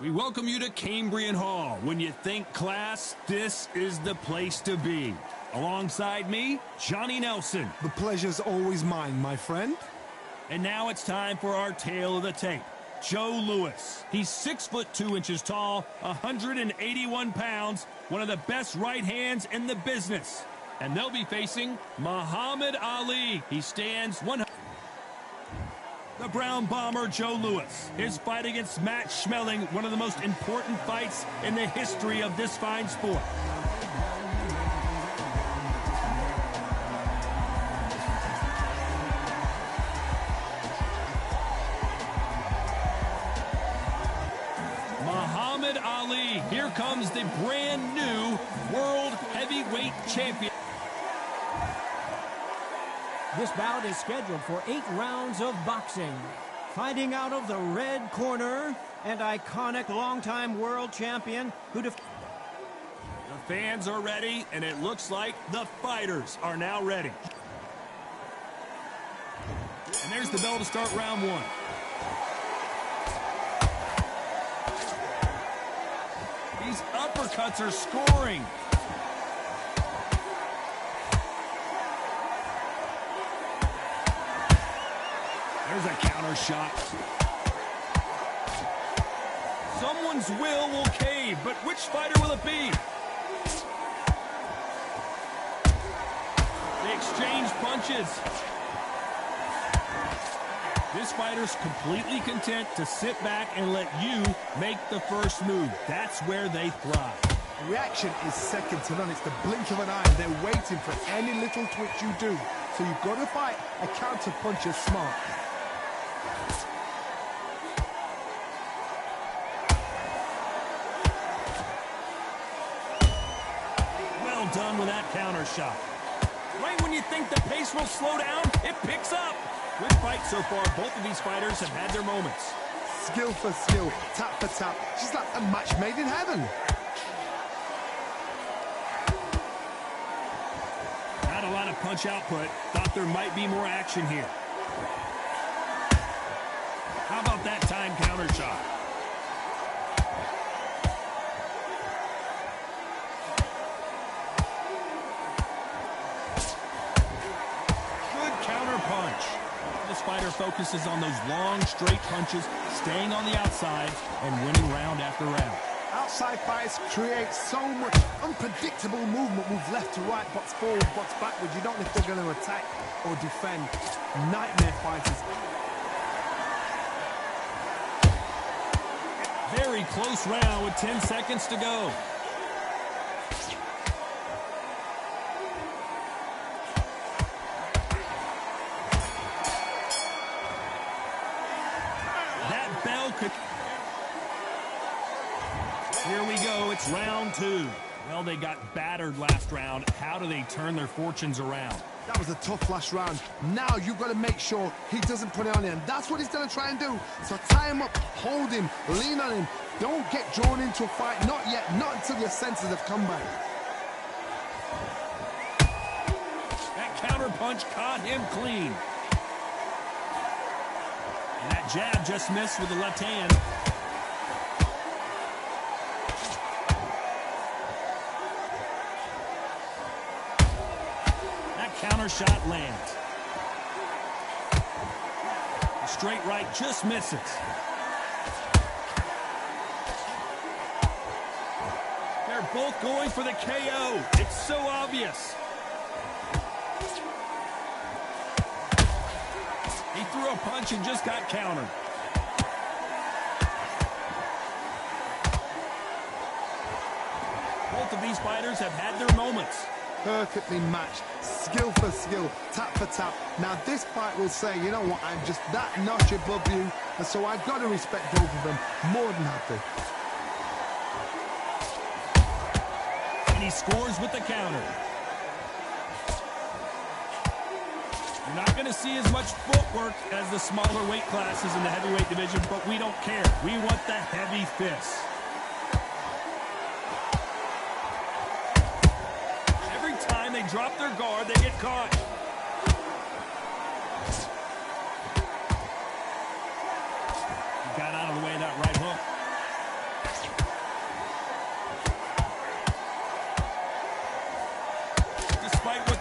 We welcome you to Cambrian Hall. When you think class, this is the place to be. Alongside me, Johnny Nelson. The pleasure's always mine, my friend. And now it's time for our tale of the tape. Joe Louis. He's 6'2" tall, 181 pounds, one of the best right hands in the business. And they'll be facing Muhammad Ali. He stands 100. The Brown Bomber, Joe Louis. His fight against Matt Schmeling, one of the most important fights in the history of this fine sport. Muhammad Ali, here comes the brand new World Heavyweight Champion. This bout is scheduled for 8 rounds of boxing. Fighting out of the red corner, and iconic longtime world champion who The fans are ready, and it looks like the fighters are now ready. And there's the bell to start round 1. These uppercuts are scoring. There's a counter shot. Someone's will cave, but which fighter will it be? They exchange punches. This fighter's completely content to sit back and let you make the first move. That's where they thrive. Reaction is second to none. It's the blink of an eye. They're waiting for any little twitch you do. So you've got to fight a counter puncher smart. Well done with that counter shot. Right when you think the pace will slow down, it picks up. Good fight so far. Both of these fighters have had their moments. Skill for skill, tap for tap. She's like a match made in heaven. Not a lot of punch output. Thought there might be more action here. How about that time counter shot? Good counter punch. This fighter focuses on those long, straight punches, staying on the outside, and winning round after round. Outside fights create so much unpredictable movement. Move left to right, box forward, box backwards. You don't know if they're going to attack or defend. Nightmare fighters. Very close round with 10 seconds to go. That bell could... Here we go, it's round 2. Well, they got battered last round. How do they turn their fortunes around? That was a tough last round. Now you've got to make sure he doesn't put it on him. That's what he's going to try and do. So tie him up, hold him, lean on him. Don't get drawn into a fight. Not yet. Not until your senses have come back. That counter punch caught him clean. And that jab just missed with the left hand. Counter shot lands. The straight right just misses. They're both going for the KO. It's so obvious. He threw a punch and just got countered. Both of these fighters have had their moments. Perfectly matched, skill for skill, tap for tap. Now this fight will say, you know what, I'm just that notch above you, and so I've got to respect both of them more than happy. And he scores with the counter. You're not going to see as much footwork as the smaller weight classes in the heavyweight division, but we don't care. We want the heavy fists. They drop their guard, they get caught. He got out of the way of that right hook.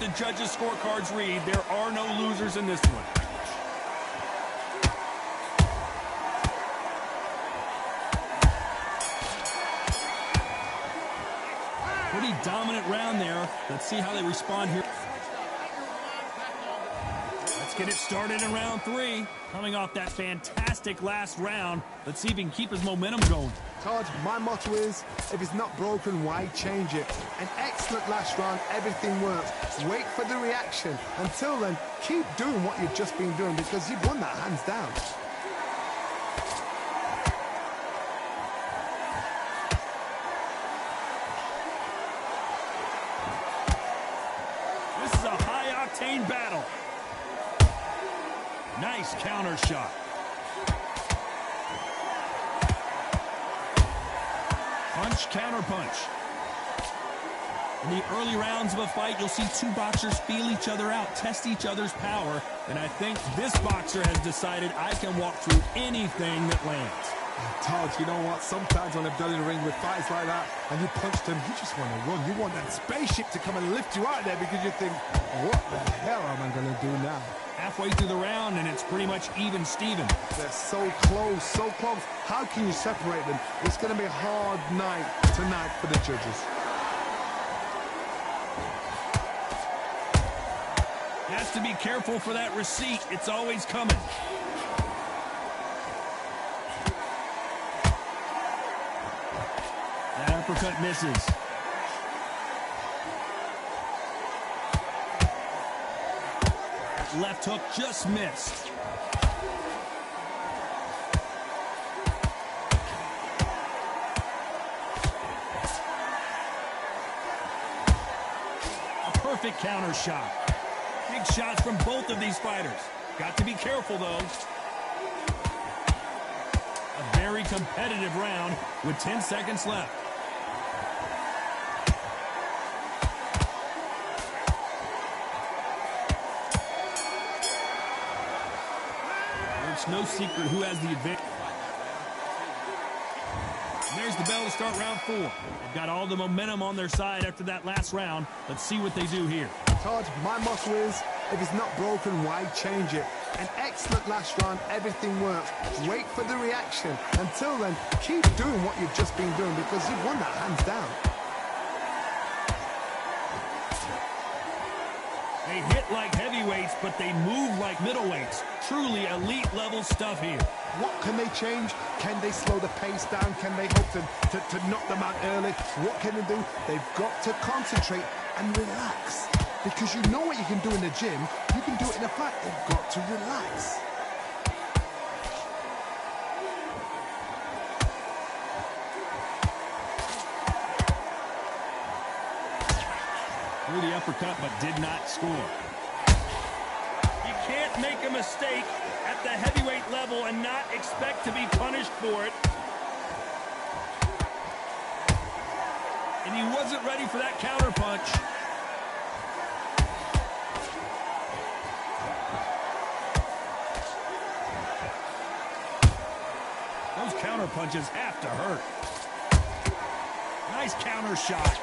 judges' scorecards read, there are no losers in this one. Pretty dominant round there. Let's see how they respond here. Let's get it started in round 3. Coming off that fantastic last round, let's see if he can keep his momentum going. Todd, my motto is, if it's not broken, why change it? An excellent last round, everything works. Wait for the reaction. Until then, keep doing what you've just been doing because you've won that hands down. This is a high-octane battle. Nice counter shot. Punch, counter punch. In the early rounds of a fight, you'll see two boxers feel each other out, test each other's power, and I think this boxer has decided I can walk through anything that lands. Todd, you know what? Sometimes when I've done in the ring with fights like that, and you punched him, you just want to run. You want that spaceship to come and lift you out there because you think, what the hell am I going to do now? Halfway through the round, and it's pretty much even Steven. They're so close, so close. How can you separate them? It's going to be a hard night tonight for the judges. Has to be careful for that receipt. It's always coming. That uppercut misses. Left hook just missed. A perfect counter shot. Big shots from both of these fighters. Got to be careful, though. A very competitive round with 10 seconds left. It's no secret who has the advantage. There's the bell to start round 4. They've got all the momentum on their side after that last round. Let's see what they do here. Todd, my motto is, if it's not broken, why change it? An excellent last round, everything works. Wait for the reaction. Until then, keep doing what you've just been doing because you've won that hands down. They hit like heavyweights, but they move like middleweights. Truly elite level stuff here. What can they change? Can they slow the pace down? Can they hope to knock them out early? What can they do? They've got to concentrate and relax. Because you know what you can do in the gym, you can do it in a fight. They've got to relax. Threw the uppercut, but did not score. You can't make a mistake at the heavyweight level and not expect to be punished for it. And he wasn't ready for that counter punch. Those counter punches have to hurt. Nice counter shot.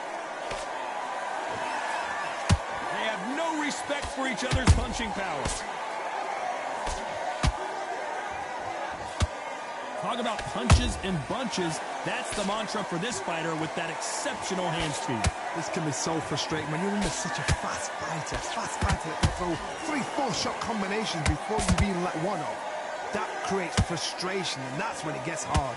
No respect for each other's punching power. Talk about punches and bunches. That's the mantra for this fighter with that exceptional hand speed. This can be so frustrating when you're in such a fast fighter that can throw 3-4 shot combinations before you even let one off. That creates frustration, and that's when it gets hard.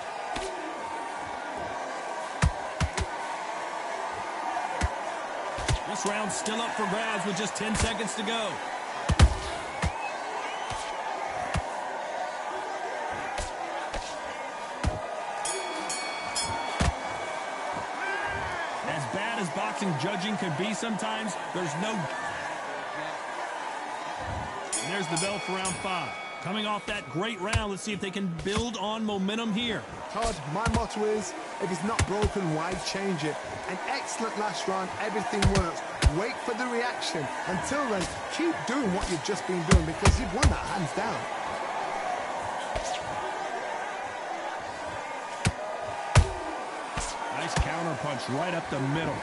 This round's still up for grabs with just 10 seconds to go. As bad as boxing judging can be sometimes, there's no... And there's the bell for round 5. Coming off that great round, let's see if they can build on momentum here. Todd, my motto is, if it's not broken, why change it? An excellent last round, everything works. Wait for the reaction. Until then, keep doing what you've just been doing because you've won that hands down. Nice counter punch right up the middle.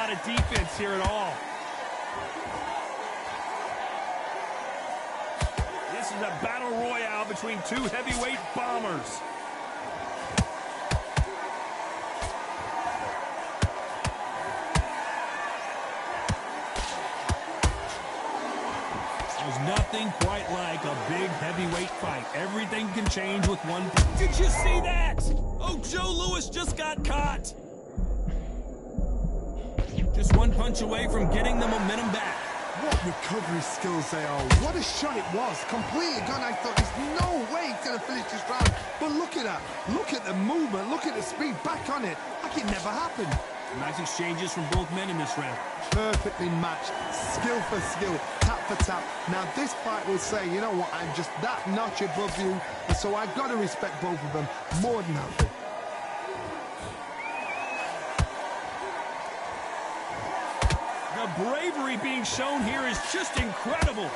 lot of defense here at all. This is a battle royale between two heavyweight bombers. There's nothing quite like a big heavyweight fight. Everything can change with one. Did you see that? Oh, Joe Louis just got caught. Just one punch away from getting the momentum back. What recovery skills they are. What a shot it was. Completely gone. I thought there's no way he's going to finish this round. But look at that. Look at the movement. Look at the speed. Back on it. Like it never happened. Nice exchanges from both men in this round. Perfectly matched. Skill for skill. Tap for tap. Now this fight will say, you know what, I'm just that notch above you. And so I've got to respect both of them more than happy. The bravery being shown here is just incredible.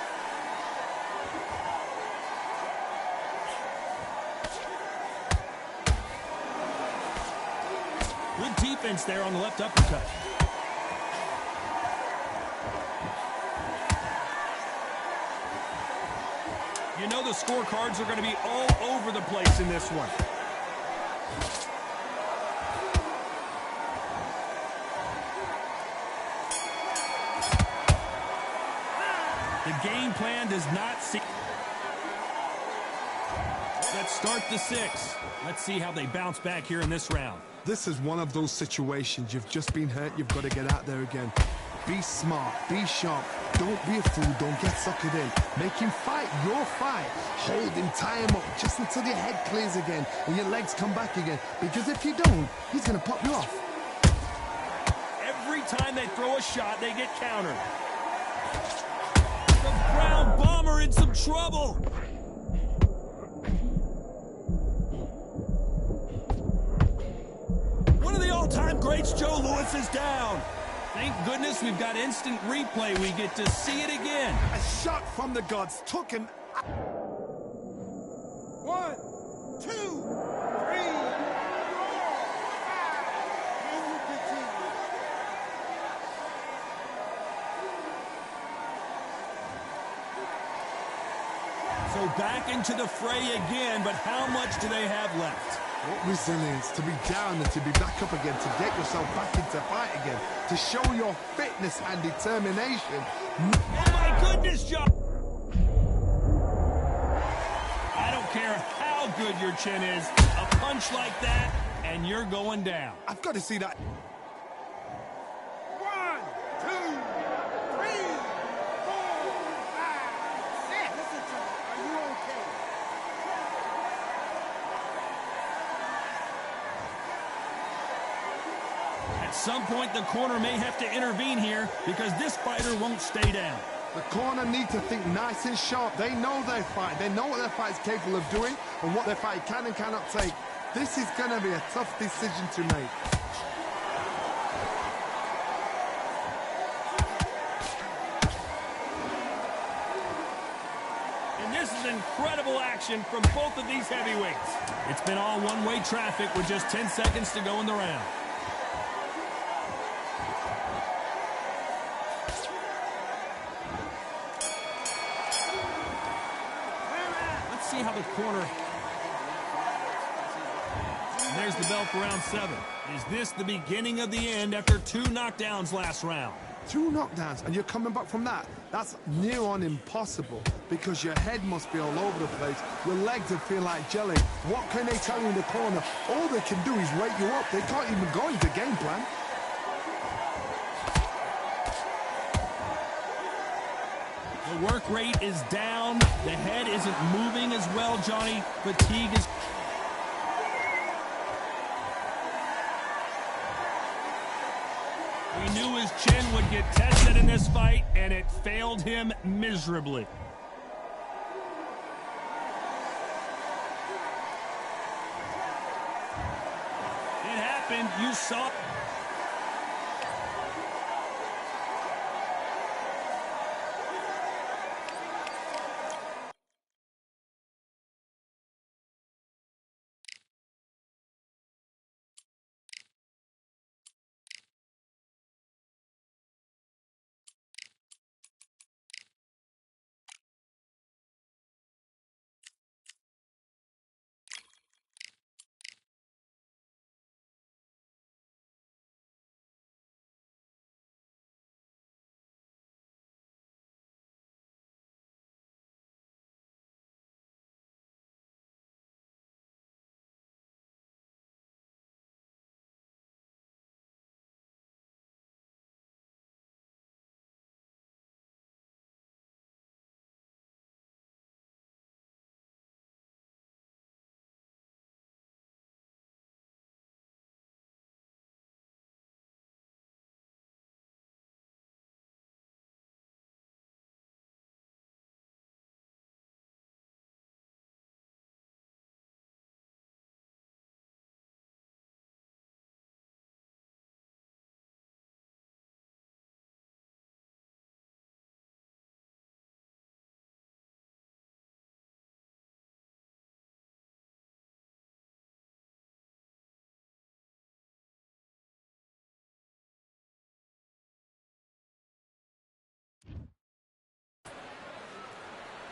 Good defense there on the left uppercut. You know the scorecards are going to be all over the place in this one. The game plan does not see. Let's start the 6. Let's see how they bounce back here in this round. This is one of those situations. You've just been hurt. You've got to get out there again. Be smart. Be sharp. Don't be a fool. Don't get suckered in. Make him fight your fight. Hold him. Tie him up just until your head clears again and your legs come back again. Because if you don't, he's going to pop you off. Every time they throw a shot, they get countered. The ground bomber in some trouble. One of the all-time greats, Joe Louis, is down. Thank goodness we've got instant replay. We get to see it again. A shot from the gods took him. 1, 2, 3, 4, 5. Can you continue? So back into the fray again, but how much do they have left? What resilience to be down and to be back up again, to get yourself back into fight again, to show your fitness and determination. Oh my goodness, Joe! I don't care how good your chin is, a punch like that, and you're going down. I've got to see that. 1, 2, 3, 4, 5, 6. Listen to me. Are you okay? At some point, the corner may have to intervene here because this fighter won't stay down. The corner need to think nice and sharp. They know their fight. They know what their fight is capable of doing and what their fight can and cannot take. This is going to be a tough decision to make. And this is incredible action from both of these heavyweights. It's been all one-way traffic with just 10 seconds to go in the round. See how the corner. And there's the bell for round 7. Is this the beginning of the end after 2 knockdowns last round? 2 knockdowns and you're coming back from that? That's near on impossible because your head must be all over the place. Your legs would feel like jelly. What can they tell you in the corner? All they can do is wake you up. They can't even go into game plan. The work rate is down. The head isn't moving as well, Johnny. Fatigue is... We knew his chin would get tested in this fight, and it failed him miserably. It happened. You saw...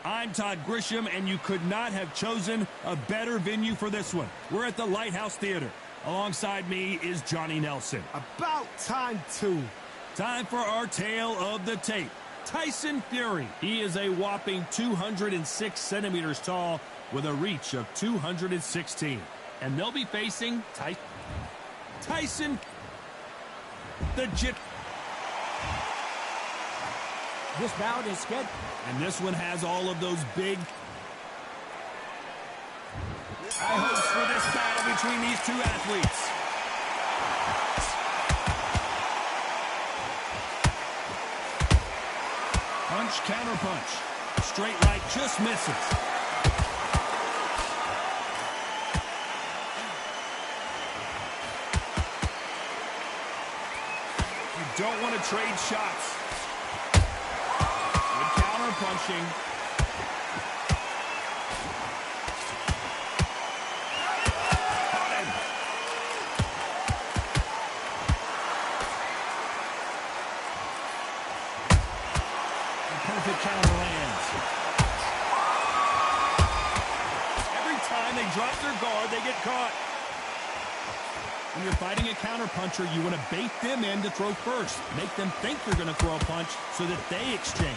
I'm Todd Grisham, and you could not have chosen a better venue for this one. We're at the Lighthouse Theater. Alongside me is Johnny Nelson. About time, too. Time for our tale of the tape. Tyson Fury. He is a whopping 206 centimeters tall with a reach of 216. And they'll be facing Tyson the Gypsy. This bout is scheduled. And this one has all of those big high hopes for this battle between these two athletes. Punch, counter punch. Straight right just misses. You don't want to trade shots. Punching. Caught him. The perfect counter lands. Every time they drop their guard, they get caught. When you're fighting a counterpuncher, you want to bait them in to throw first. Make them think you're going to throw a punch so that they exchange.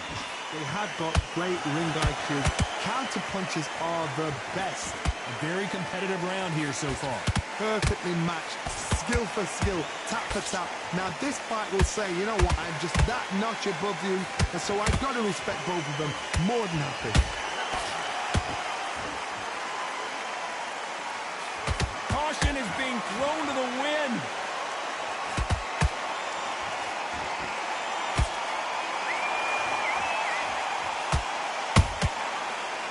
They have got great ring IQ. Counter punches are the best. A very competitive round here so far. Perfectly matched. Skill for skill. Tap for tap. Now this fight will say, you know what, I'm just that notch above you. And so I've got to respect both of them. More than happy. Caution is being thrown to the wind.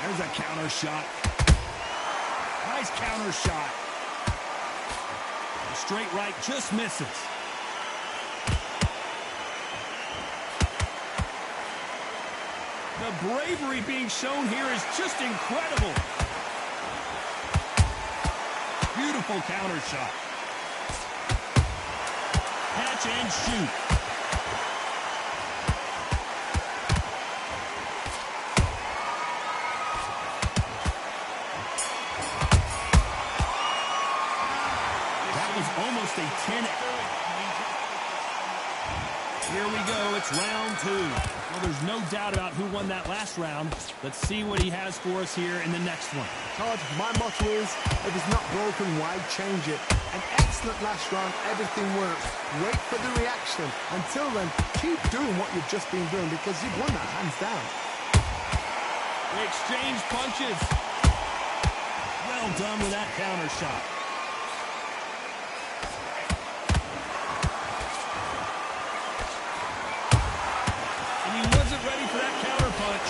There's a counter shot. Nice counter shot. The straight right just misses. The bravery being shown here is just incredible. Beautiful counter shot. Catch and shoot. Almost a 10. Here we go. It's round two. Well, there's no doubt about who won that last round. Let's see what he has for us here in the next one. Todd, my motto is, if it's not broken, why change it? An excellent last round. Everything works. Wait for the reaction. Until then, keep doing what you've just been doing because you've won that hands down. They exchange punches. Well done with that counter shot. Ready for that counter punch.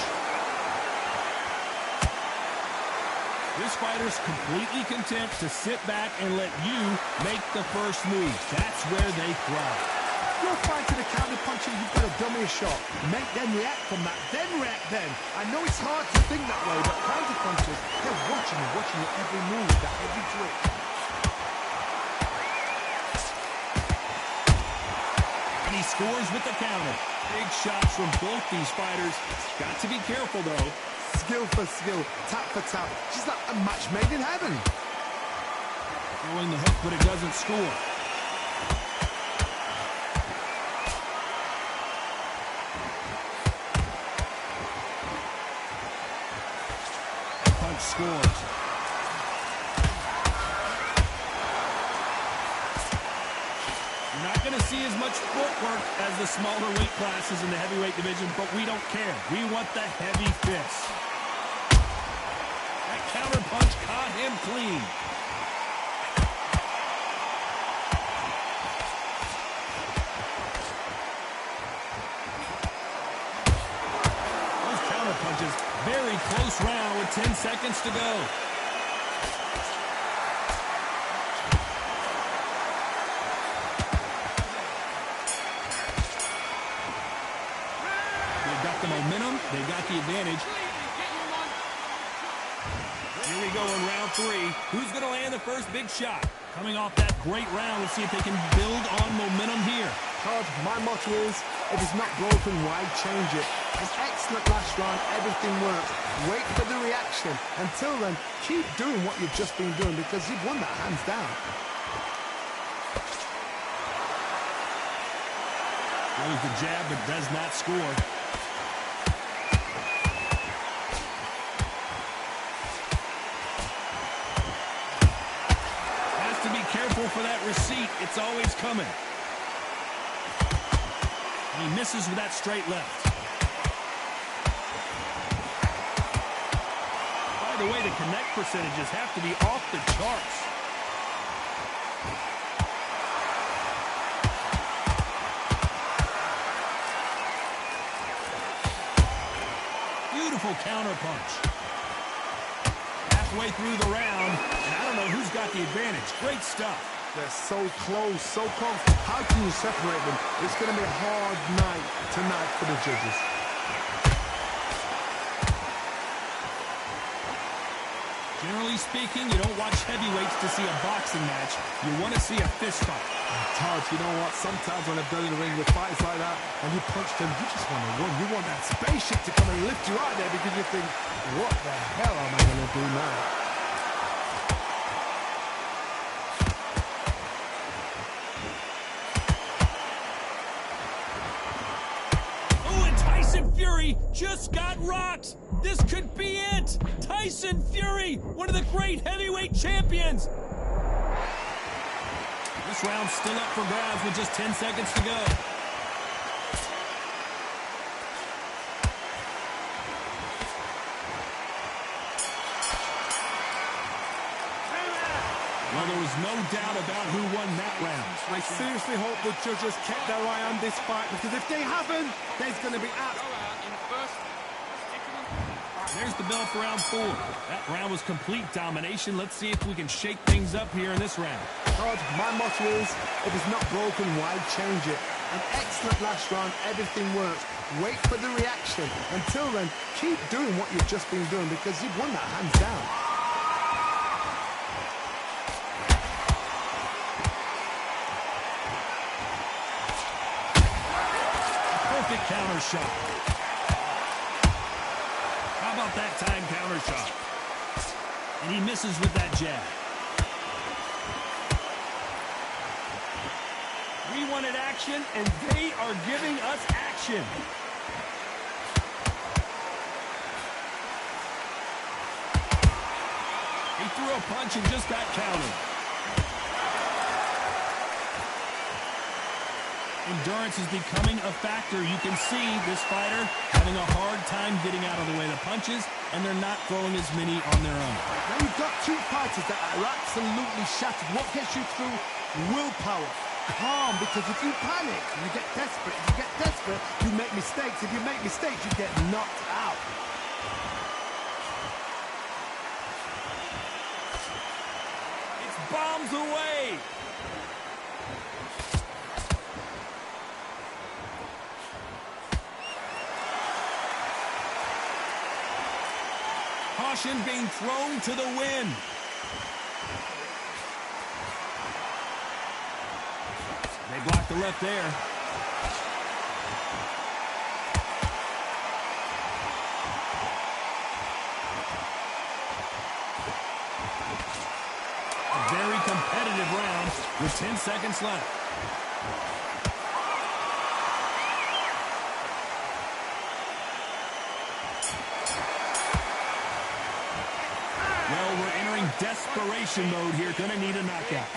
This fighter's completely content to sit back and let you make the first move. That's where they thrive. You're fighting a counter puncher, you've got to dummy a shot. Make them react from that, then react then. I know it's hard to think that way, but counter punchers, they're watching your every move, that every twitch. And he scores with the counter. Big shots from both these fighters. Got to be careful, though. Skill for skill, tap for tap. She's like a match made in heaven. Throwing the hook, but it doesn't score. The punch scores. You're not going to see as much footwork as the smaller weight classes in the heavyweight division, but we don't care. We want the heavy fists. That counter punch caught him clean. Those counter punches, very close round with 10 seconds to go. The momentum, they got the advantage. Here we go in round three. Who's going to land the first big shot? Coming off that great round, let's see if they can build on momentum here. Todd, my motto is, if it's not broken, why change it? An excellent last round, everything works. Wait for the reaction. Until then, keep doing what you've just been doing because you've won that hands down. Throws the jab but does not score. Has to be careful for that receipt. It's always coming. He misses with that straight left. By the way, the connect percentages have to be off the charts. Beautiful counter punch. Halfway through the round, and I don't know who's got the advantage. Great stuff. They're so close, so close. How can you separate them? It's going to be a hard night tonight for the judges. Generally speaking, you don't watch heavyweights to see a boxing match. You want to see a fist fight. Todd, you know what? Sometimes when I've done in the ring with fights like that, and you punch them, you just want to run. You want that spaceship to come and lift you out there because you think, what the hell am I going to do now? Fury just got rocked. This could be it. Tyson Fury, one of the great heavyweight champions. This round's still up for grabs with just 10 seconds to go. Well, there was no doubt about who won that round. I seriously hope the judges kept their eye on this fight because if they haven't, there's going to be There's the bell for round 4. That round was complete domination. Let's see if we can shake things up here in this round. Todd, my motto is, if it's not broken, why change it? An excellent last round, everything works. Wait for the reaction. Until then, keep doing what you've just been doing because you've won that hands down. Perfect counter shot. How about that time counter shot? And he misses with that jab. We wanted action, and they are giving us action. He threw a punch and just got countered. Endurance is becoming a factor. You can see this fighter having a hard time getting out of the way of the punches, and they're not throwing as many on their own. Now you've got two fighters that are absolutely shattered. What gets you through? Willpower. Calm, because if you panic, you get desperate. If you get desperate, you make mistakes. If you make mistakes, you get knocked out. It's bombs away. Caution being thrown to the wind. They blocked the left there. A very competitive round with 10 seconds left. Well, we're entering desperation mode here. Gonna need a knockout.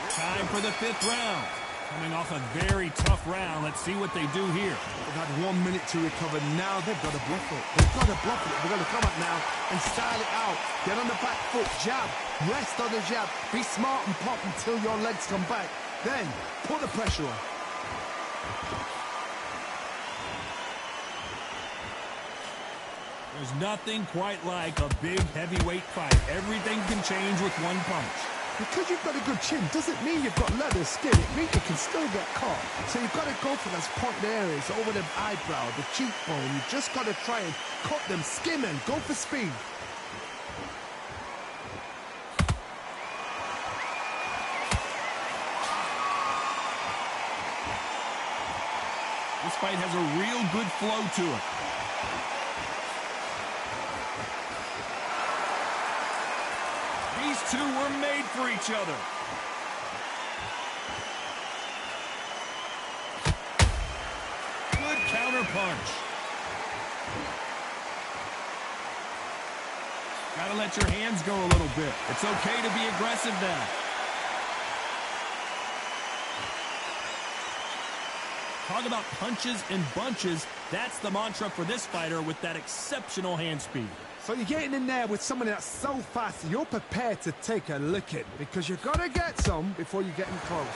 Time for the 5th round. Coming off a very tough round. Let's see what they do here. They've had 1 minute to recover. Now they've got to bluff it. They've got to bluff it. They've got to come up now and style it out. Get on the back foot, jab. Rest on the jab. Be smart and pop until your legs come back. Then, put the pressure on. There's nothing quite like a big heavyweight fight. Everything can change with one punch. Because you've got a good chin doesn't mean you've got leather skin. It means you can still get caught. So you've got to go for those point areas over the eyebrow, the cheekbone. You've just got to try and cut them, skim and go for speed. This fight has a real good flow to it. These two were made for each other. Good counter punch. Gotta let your hands go a little bit. It's okay to be aggressive now. Talk about punches and bunches. That's the mantra for this fighter with that exceptional hand speed. So you're getting in there with someone that's so fast, you're prepared to take a licking because you've got to get some before you get in close.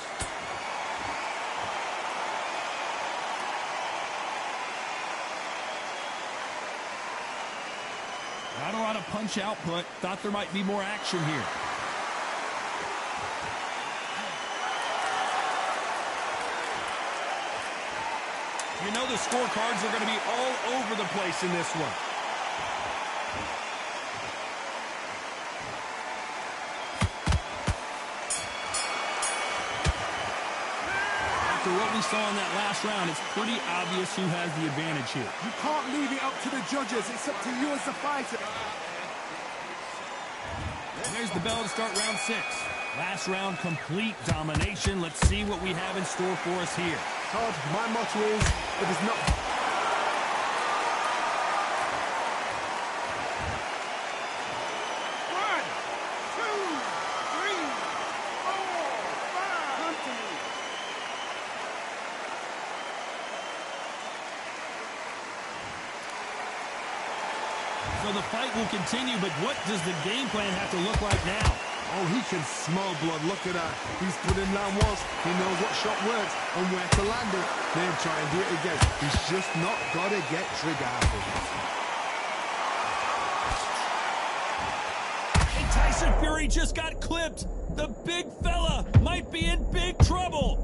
Not a lot of punch output. Thought there might be more action here. You know the scorecards are going to be all over the place in this one. After what we saw in that last round, it's pretty obvious who has the advantage here. You can't leave it up to the judges. It's up to you as the fighter. And there's the bell to start round 6. Last round, complete domination. Let's see what we have in store for us here. Todd, my motto is, if it's not... One, two, three, four, five. Come to me. So the fight will continue, but what does the game plan have to look like now? Oh, he can smell blood. Look at that. He's put in down once. He knows what shot works and where to land it. Then try and do it again. He's just not got to get trigger happy. And Tyson Fury just got clipped. The big fella might be in big trouble.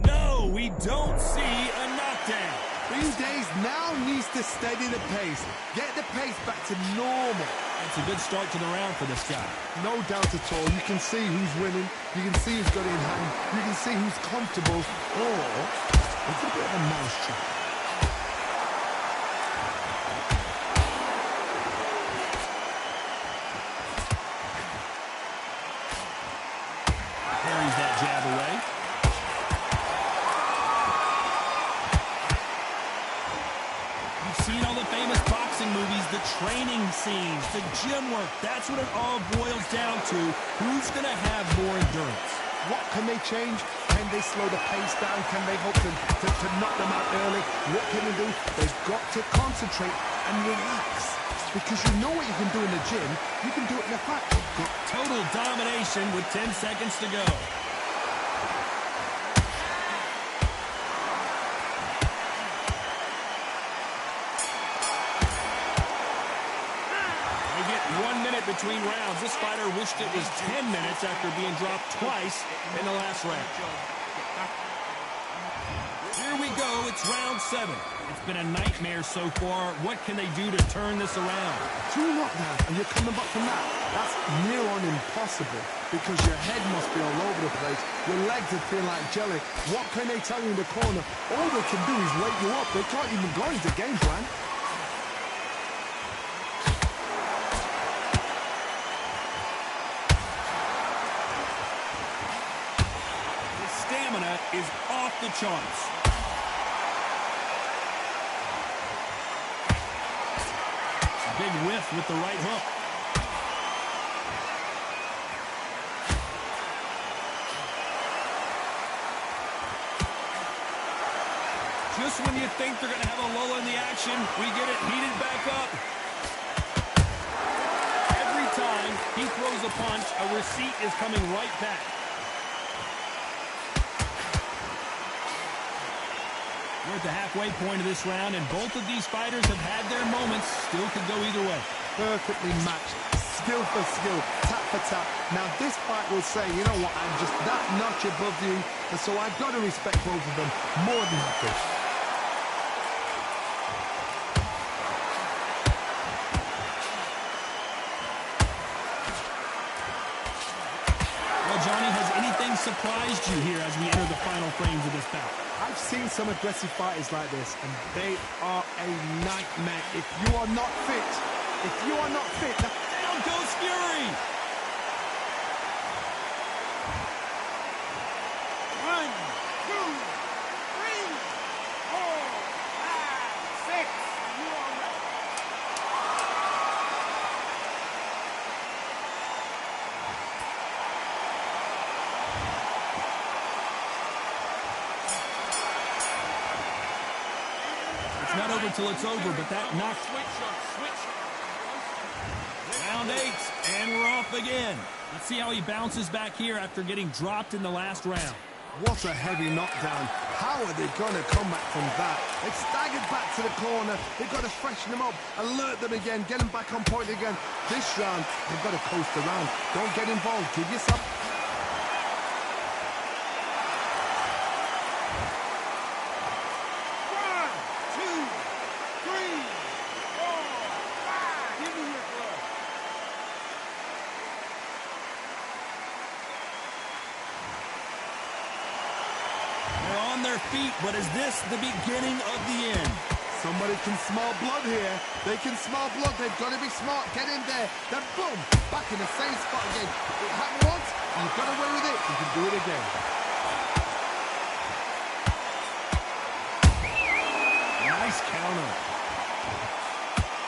No, we don't see a knockdown. Green Days now needs to steady the pace. Get the pace back to normal. It's a good start to the round for this guy. No doubt at all. You can see who's winning. You can see who's got it in hand. You can see who's comfortable. Or it's a bit of a mousetrap. Parries that jab away. You've seen all the famous boxing movies, the training scenes, the gym work. That's what it all boils down to. Who's going to have more endurance? What can they change? Can they slow the pace down? Can they hope to knock them out early? What can they do? They've got to concentrate and relax. Because you know what you can do in the gym, you can do it in the fight. Total domination with 10 seconds to go. They get 1 minute between rounds. This fighter wished it was 10 minutes after being dropped twice in the last round. Here we go. It's round 7. It's been a nightmare so far. What can they do to turn this around? 2 knockdowns and you're coming back from that. That's near on impossible because your head must be all over the place. Your legs would feel like jelly. What can they tell you in the corner? All they can do is wake you up. They can't even go into game plan. His stamina is off the charts. Big whiff with the right hook. Just when you think they're going to have a lull in the action, we get it heated back up. Every time he throws a punch, a receipt is coming right back. We're at the halfway point of this round, and both of these fighters have had their moments. Still could go either way. Perfectly matched. Skill for skill. Tap for tap. Now this fight will say, you know what, I'm just that notch above you, and so I've got to respect both of them more than happy. Well, Johnny, has anything so surprised you here as we enter the final frames of this bout? I've seen some aggressive fighters like this, and they are a nightmare. If you are not fit, Down goes Fury. 1, 2, 3, 4, 5, 6. You are ready. It's not over till it's over, but that knocked. Round 8, and we're off again. Let's see how he bounces back here after getting dropped in the last round. What a heavy knockdown. How are they going to come back from that? They've staggered back to the corner. They've got to freshen them up, alert them again, get them back on point again. This round, they've got to coast around. Don't get involved. Give yourself... 1, 2, 3, 4, 5. Give me your glove. They're on their feet, but is this the beginning of the end? Somebody can smell blood here. They can smell blood. They've got to be smart. Get in there. Then boom, back in the same spot again. It happened once. You've got away with it. You can do it again. Nice counter.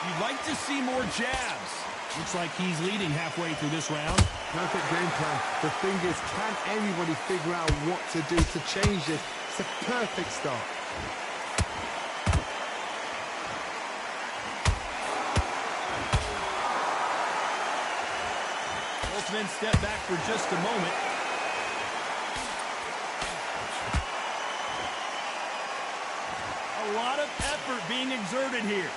You'd like to see more jabs. Looks like he's leading halfway through this round. Perfect game plan. The thing is, can anybody figure out what to do to change this? It's a perfect start. Both men step back for just a moment. A lot of effort being exerted here.